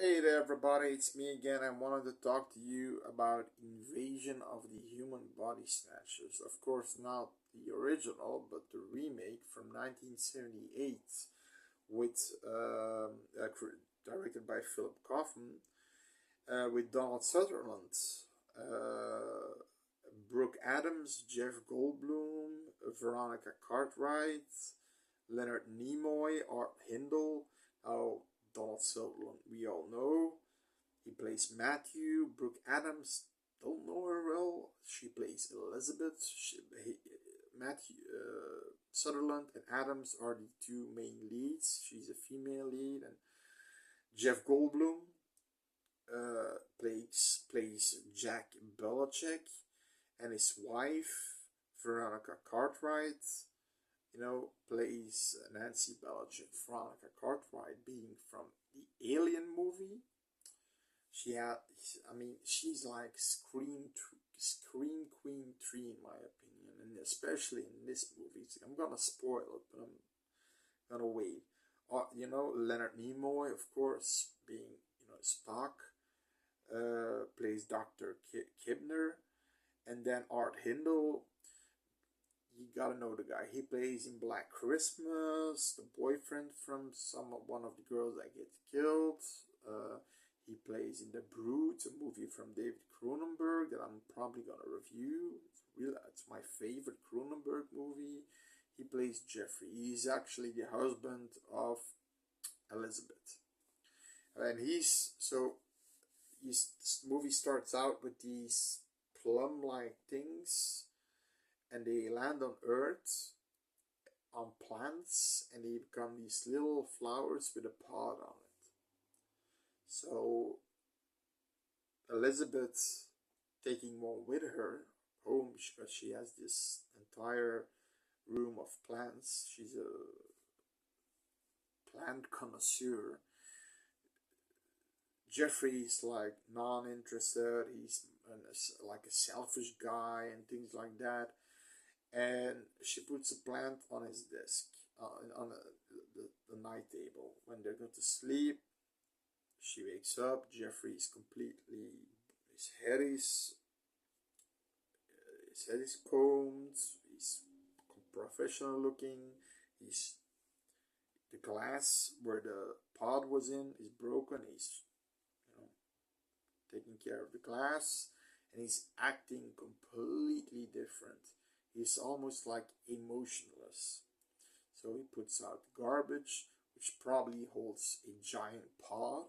Hey there everybody, it's me again. I wanted to talk to you about Invasion of the Human Body Snatchers. Of course, not the original, but the remake from 1978 with directed by Philip Kaufman, with Donald Sutherland, uh, Brooke Adams, Jeff Goldblum, Veronica Cartwright, Leonard Nimoy, Art Hindle. Now, Donald Sutherland, we all know. He plays Matthew. Brooke Adams, don't know her well. She plays Elizabeth. Matthew Sutherland and Adams are the two main leads. She's a female lead, and Jeff Goldblum plays Jack Belichick, and his wife Veronica Cartwright, plays Nancy Belichick. Veronica Cartwright being from the Alien movie. She's like Scream Queen 3 in my opinion, and especially in this movie. I'm gonna spoil it, but I'm gonna wait. Leonard Nimoy, of course, being Spock, plays Dr. Kibner, and then Art Hindle. You gotta know the guy. He plays in Black Christmas, the boyfriend from one of the girls that gets killed. He plays in The Brood, a movie from David Cronenberg that I'm probably gonna review. It's my favorite Cronenberg movie. He plays Jeffrey. He's actually the husband of Elizabeth, and this movie starts out with these plum-like things, and they land on Earth on plants, and they become these little flowers with a pod on it. So Elizabeth taking one with her home because she has this entire room of plants. She's a plant connoisseur. Jeffrey's like non-interested. He's like a selfish guy and things like that. And she puts a plant on his desk, on the night table. When they go to sleep, she wakes up. Jeffrey is completely, his head is combed. He's professional looking. The glass where the pod was in is broken. He's taking care of the glass, and he's acting completely different. He's almost like emotionless. So he puts out the garbage, which probably holds a giant pod,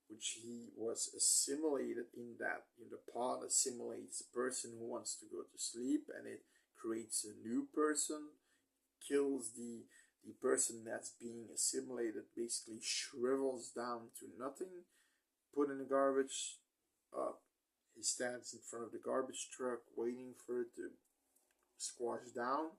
which he was assimilated in that. The pod assimilates the person who wants to go to sleep, and it creates a new person, kills the person that's being assimilated, basically shrivels down to nothing, put in the garbage. He stands in front of the garbage truck waiting for it to squash down.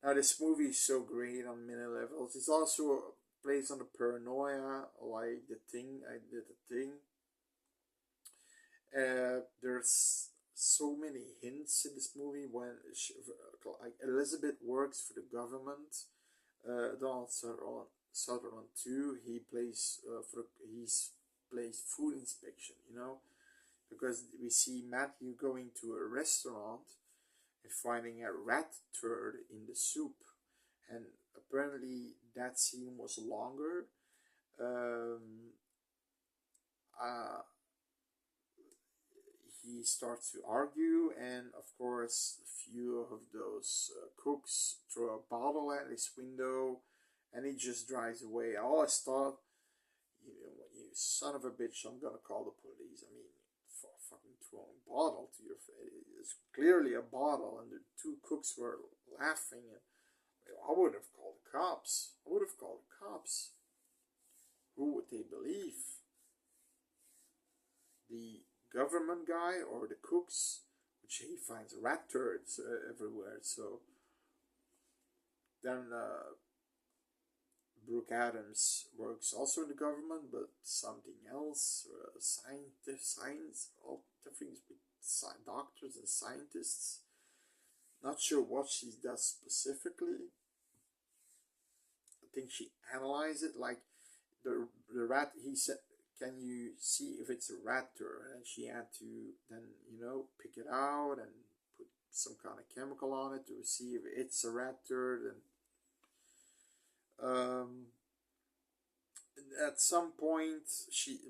Now this movie is so great on many levels. It's also plays on the paranoia, like The Thing. I did The Thing. There's so many hints in this movie when like Elizabeth works for the government. Donald Sutherland too. He plays plays food inspection. Because we see Matthew going to a restaurant and finding a rat turd in the soup, and apparently that scene was longer. Uh, he starts to argue, and of course, a few of those cooks throw a bottle at his window, and he just drives away. I always thought, you son of a bitch, I'm gonna call the police. I mean, for fucking throwing a bottle to your face. It's clearly a bottle, and the two cooks were laughing. And I would have called the cops. Who would they believe? The government guy or the cooks? Which he finds rat turds everywhere. So then Brooke Adams works also in the government, but something else. Science, all different with doctors and scientists. Not sure what she does specifically. I think she analyzed it like the rat. He said can you see if it's a raptor? And she had to then, pick it out and put some kind of chemical on it to see if it's a raptor. Then at some point,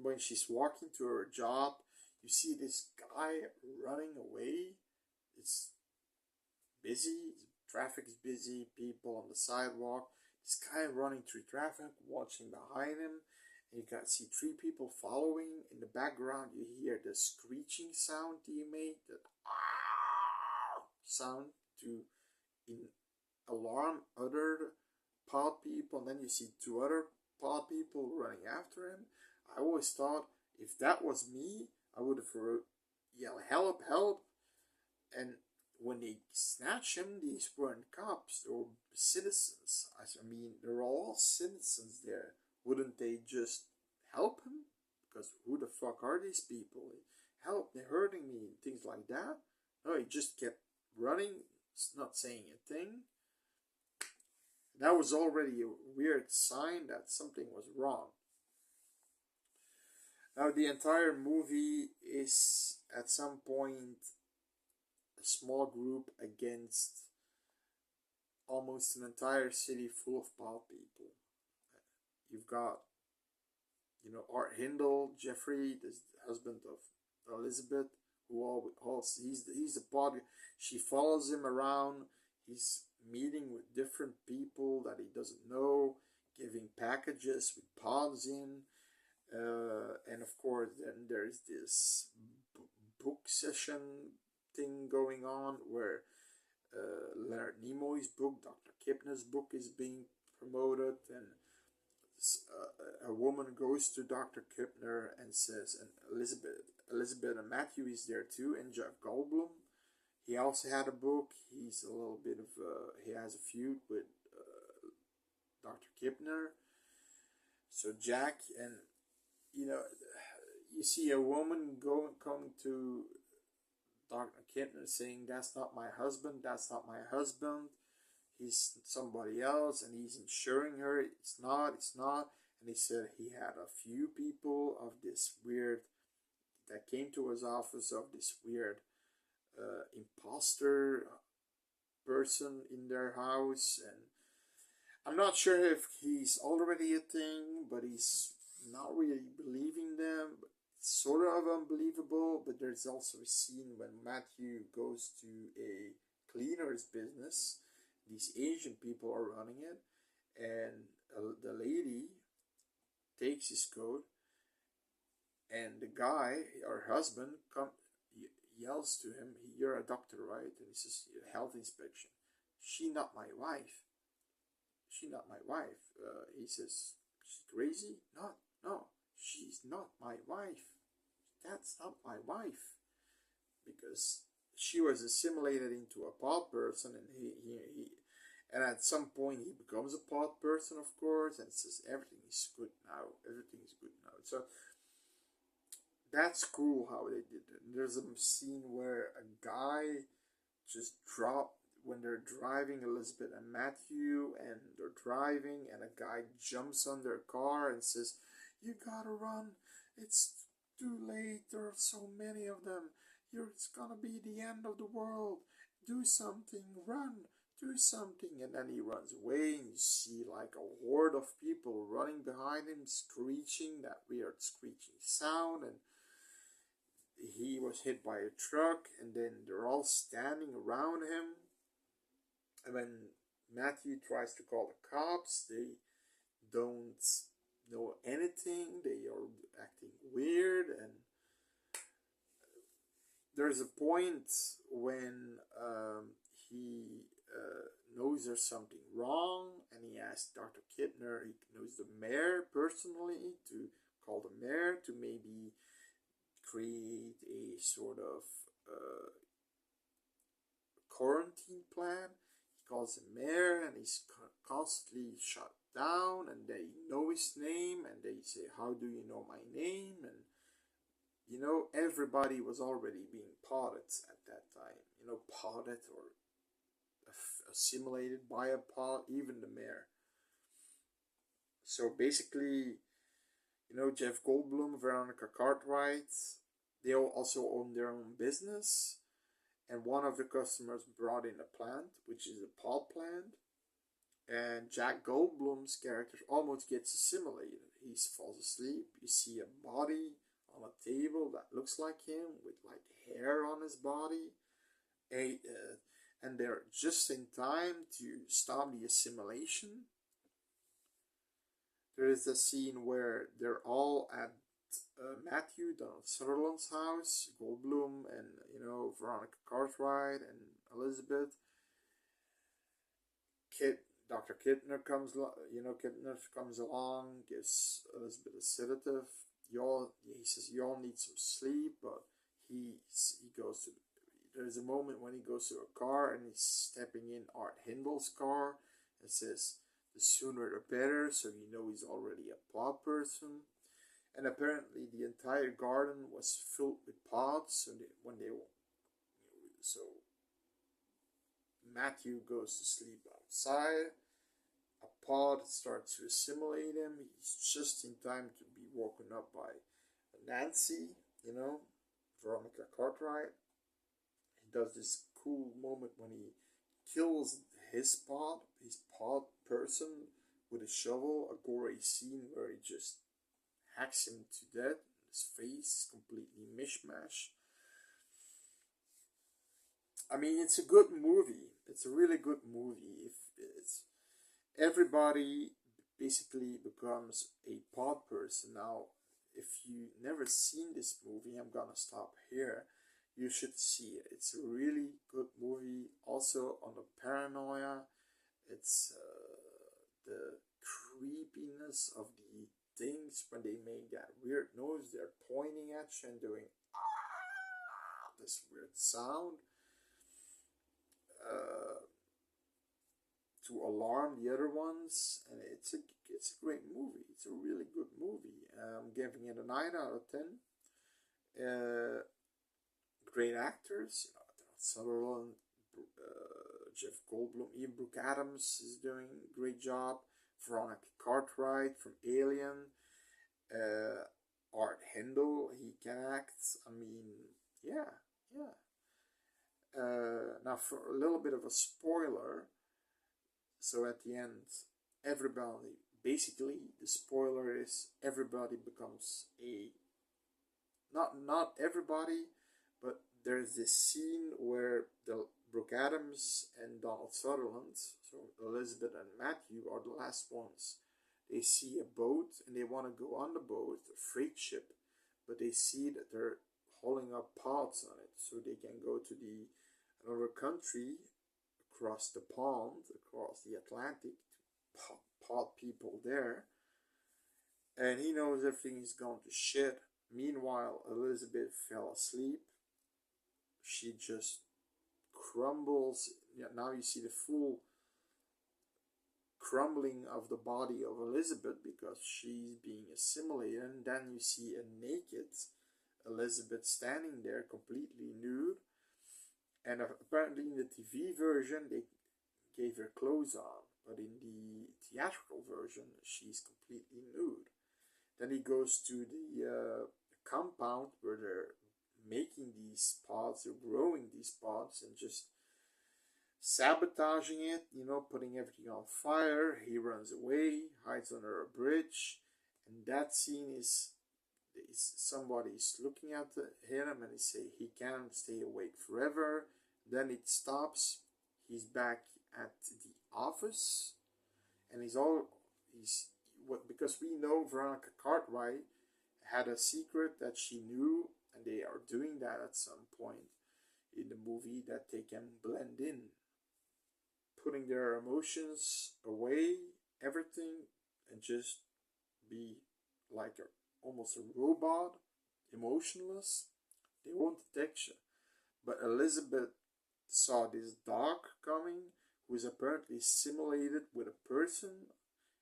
when she's walking to her job, you see this guy running away. It's busy, traffic is busy, people on the sidewalk. This guy running through traffic, watching behind him, and you can see three people following. In the background, you hear the screeching sound he made, that sound to alarm other pod people, and then you see two other pod people running after him. I always thought if that was me, I would have yelled help, help, and when they snatch him, these weren't cops, they were citizens. I mean, they're all citizens there. Wouldn't they just help him? Because who the fuck are these people? Help, they're hurting me, and things like that. No, he just kept running, not saying a thing. That was already a weird sign that something was wrong. Now, the entire movie is at some point a small group against almost an entire city full of pod people. You've got, Art Hindle, Jeffrey, the husband of Elizabeth, who always he's the pod. She follows him around. He's meeting with different people that he doesn't know, giving packages with pods in. And of course, then there's this book session thing going on where Leonard Nimoy's book, Dr. Kipner's book, is being promoted, and a woman goes to Dr. Kipner and says, and Elizabeth and Matthew is there too, and Jeff Goldblum. He also had a book. He's a little bit of he has a feud with Dr. Kipner. So Jack, and you see a woman come to Dr. Kipner saying, "That's not my husband. That's not my husband. He's somebody else," and he's insuring her. It's not. It's not. And he said he had a few people of this weird that came to his office of this weird imposter person in their house, and I'm not sure if he's already a thing, but he's not really believing them. But it's sort of unbelievable. But there's also a scene when Matthew goes to a cleaner's business. These Asian people are running it, and the lady takes his coat, and the guy, her husband, yells to him, "You're a doctor, right?" And he says, "Health inspection." "She not my wife. She not my wife." He says, "She's crazy?" "Not, no, she's not my wife. That's not my wife." Because she was assimilated into a pod person, and and at some point he becomes a pod person, of course, and says everything is good now. Everything is good now. So that's cool how they did it. And there's a scene where a guy just dropped when they're driving, Elizabeth and Matthew, and they're driving, and a guy jumps on their car and says, "You gotta run. It's too late. There are so many of them. It's gonna be the end of the world. Do something. Run. Do something." And then he runs away, and you see like a horde of people running behind him, screeching that weird screeching sound, and he was hit by a truck, and then they're all standing around him. And when Matthew tries to call the cops, they don't know anything. They are acting weird, and there's a point when he knows there's something wrong, and he asks Dr. Kipner, he knows the mayor personally, to call the mayor to maybe create a sort of quarantine plan. He calls the mayor, and he's constantly shut down, and they know his name, and they say, "How do you know my name?" And everybody was already being potted at that time. Potted or assimilated by a pod, even the mayor. So basically, You know, Jeff Goldblum, Veronica Cartwright, they all also own their own business. And one of the customers brought in a plant, which is a pod plant. And Jack Goldblum's character almost gets assimilated. He falls asleep. You see a body on a table that looks like him with like hair on his body. And they're just in time to stop the assimilation. There is a scene where they're all at Matthew, Donald Sutherland's house, Goldblum, and Veronica Cartwright and Elizabeth. Dr. Kidner comes along, gives Elizabeth a sedative. He says you all need some sleep, but he goes to. There's a moment when he goes to a car and he's stepping in Art Hindle's car and says the sooner the better, so he's already a pod person. And apparently the entire garden was filled with pods, so Matthew goes to sleep outside. A pod starts to assimilate him. He's just in time to be woken up by Nancy, Veronica Cartwright. He does this cool moment when he kills his pod person with a shovel, a gory scene where he just hacks him to death. His face completely mishmash. I mean, it's a good movie. It's a really good movie. Everybody basically becomes a pod person. Now, if you never seen this movie, I'm gonna stop here. You should see it. It's a really good movie. Also on the paranoia. It's the creepiness of the things when they make that weird noise. They're pointing at you and doing this weird sound. To alarm the other ones, and it's a great movie. It's a really good movie. I'm giving it a 9 out of 10. Great actors, Sutherland, Jeff Goldblum, Ian Brooke Adams is doing a great job. Veronica Cartwright from Alien, Art Hindle, he can act. I mean, yeah. Now for a little bit of a spoiler. So at the end, basically the spoiler is everybody becomes not everybody, but there's this scene where the Brooke Adams and Donald Sutherland, so Elizabeth and Matthew are the last ones. They see a boat and they want to go on the boat, a freight ship, but they see that they're hauling up pods on it, so they can go to another country across the pond, across the Atlantic, to pod people there. And he knows everything is going to shit. Meanwhile, Elizabeth fell asleep. She just crumbles. Yeah, now you see the full crumbling of the body of Elizabeth because she's being assimilated. And then you see a naked Elizabeth standing there completely nude. And apparently in the TV version they gave her clothes on, but in the theatrical version she's completely nude. Then he goes to the compound where they're making these pods, they're growing these pods and just sabotaging it, putting everything on fire. He runs away, hides under a bridge, and that scene is somebody's looking at him and they say he can't stay awake forever. Then it stops. He's back at the office, and because we know Veronica Cartwright had a secret that she knew, and they are doing that at some point in the movie, that they can blend in, putting their emotions away, everything, and just be like almost a robot, emotionless. They won't detect you. But Elizabeth saw this dog coming, who is apparently simulated with a person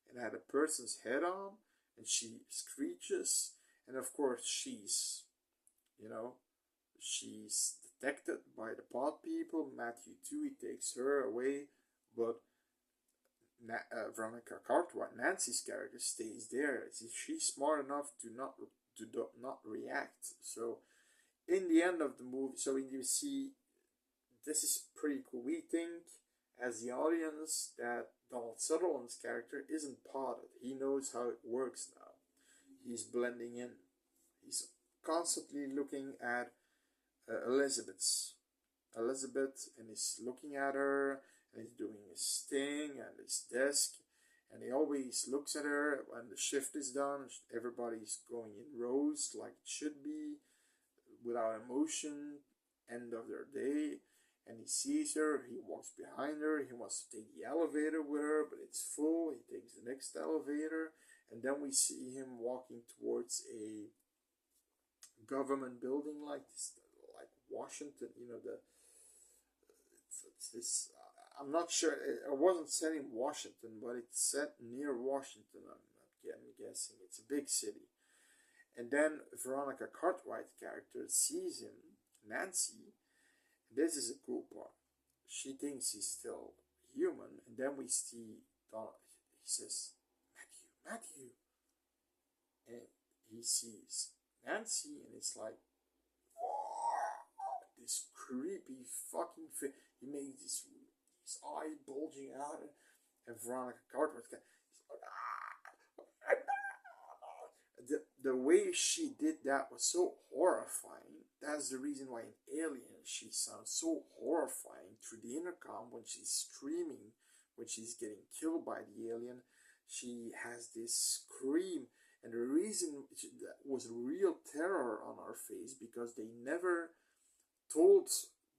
and had a person's head on, and she screeches, and of course she's detected by the pod people. Matthew too, he takes her away, but Veronica Cartwright, Nancy's character, stays there. She's smart enough to not react. So in the end of the movie, so you see, this is pretty cool. We think as the audience that Donald Sutherland's character isn't potted. He knows how it works now. He's blending in. He's constantly looking at Elizabeth, and he's looking at her, and he's doing his thing at his desk, and he always looks at her when the shift is done. Everybody's going in rows like it should be, without emotion, end of their day, and he sees her, he walks behind her, he wants to take the elevator with her, but it's full. He takes the next elevator, and then we see him walking towards a government building like this, like Washington, it's this, I'm not sure, I wasn't set in Washington, but it's set near Washington. I'm guessing it's a big city. And then Veronica Cartwright's character sees him, Nancy. This is a cool part. She thinks he's still human, and then we see Donald. He says, Matthew. And he sees Nancy, and it's like, this creepy fucking thing. He made his eye bulging out, and Veronica Cartwright, the way she did that was so horrifying. That's the reason why in Alien she sounds so horrifying through the intercom when she's screaming, when she's getting killed by the alien. She has this scream, and the reason that was real terror on her face, because they never told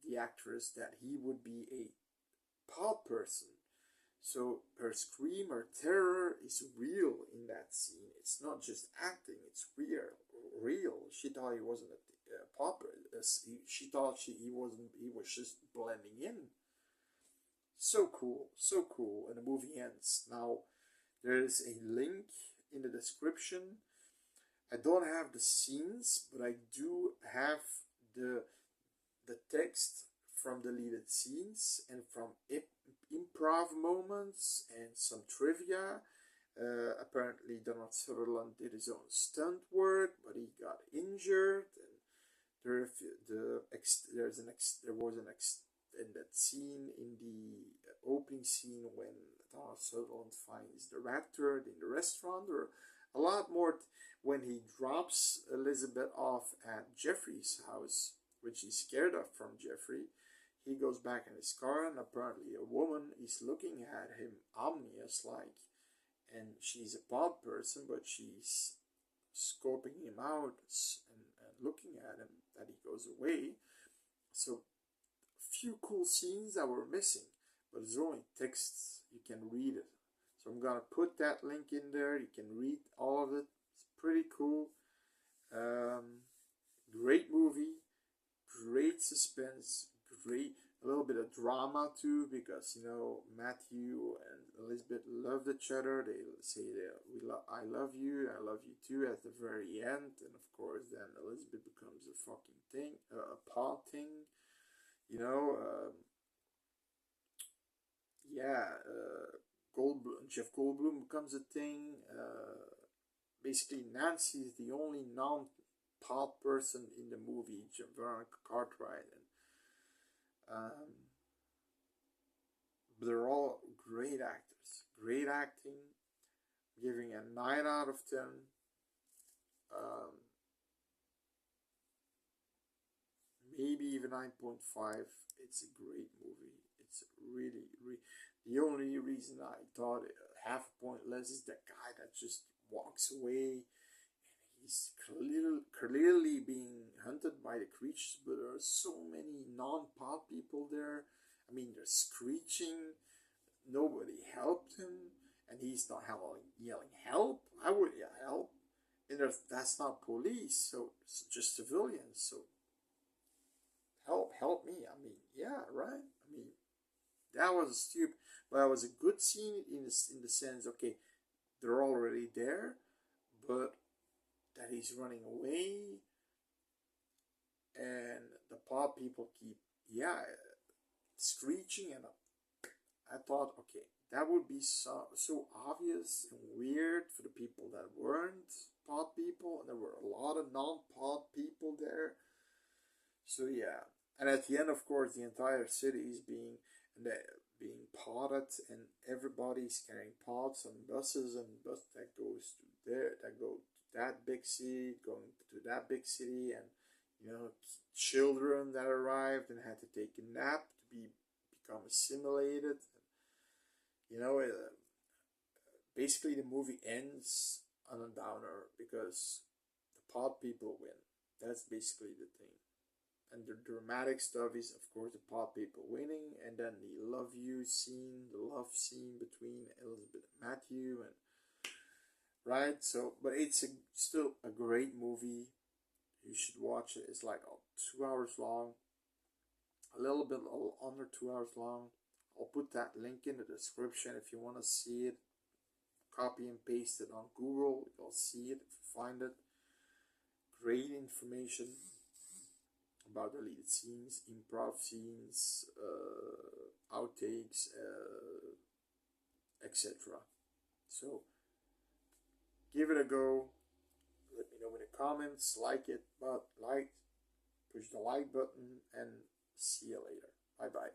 the actress that he would be a pod person. So her scream, her terror is real in that scene. It's not just acting, it's real. She thought he wasn't a pod person. She thought he wasn't, he was just blending in. So cool, so cool. And the movie ends. Now, there's a link in the description. I don't have the scenes, but I do have the text from deleted scenes and from improv moments and some trivia. Apparently Donald Sutherland did his own stunt work, but he got injured. And there was an extended scene in the opening scene when Donald Sutherland finds the raptor in the restaurant. Or a lot more when he drops Elizabeth off at Jeffrey's house, which he's scared of from Jeffrey. He goes back in his car, and apparently a woman is looking at him ominous-like, and she's a pod person, but she's scoping him out and looking at him, that he goes away. So, a few cool scenes that were missing, but it's only text, you can read it. So I'm gonna put that link in there, you can read all of it, it's pretty cool. Great movie, great suspense, great, a little bit of drama too, because Matthew and Elizabeth loved each other. They say I love you too at the very end, and of course then Elizabeth becomes a fucking thing, a paw thing, Jeff Goldblum becomes a thing. Basically Nancy is the only non-pod person in the movie, Veronica Cartwright, and but they're all great actors, great acting, giving a 9 out of 10. Maybe even 9.5. It's a great movie. It's really, the only reason I thought half a point less is that guy that just walks away. He's clearly being hunted by the creatures, but there are so many non-pod people there. I mean, they're screeching. Nobody helped him, and he's not yelling help. I would yell help, and that's not police, so it's just civilians. So help me. I mean, yeah, right. I mean, that was stupid, but it was a good scene in the sense, okay, they're already there, but that he's running away, and the pod people keep screeching, and I thought, okay, that would be so obvious and weird for the people that weren't pod people, and there were a lot of non-pod people there. So yeah, and at the end, of course, the entire city is being podded, and everybody's carrying pods on buses, and bus that goes to there, that go to that big city, going to that big city, and children that arrived and had to take a nap to become assimilated. Basically the movie ends on a downer because the pod people win. That's basically the thing. And the dramatic stuff is, of course, the pod people winning, and then the love scene between Elizabeth and Matthew, and right. So, but it's still a great movie. You should watch it. It's like 2 hours long, a little bit under 2 hours long. I'll put that link in the description if you want to see it. Copy and paste it on Google. You'll see it if you find it. Great information about deleted scenes, improv scenes, outtakes, etc. So give it a go. Let me know in the comments. Like it, push the like button, and see you later. Bye bye.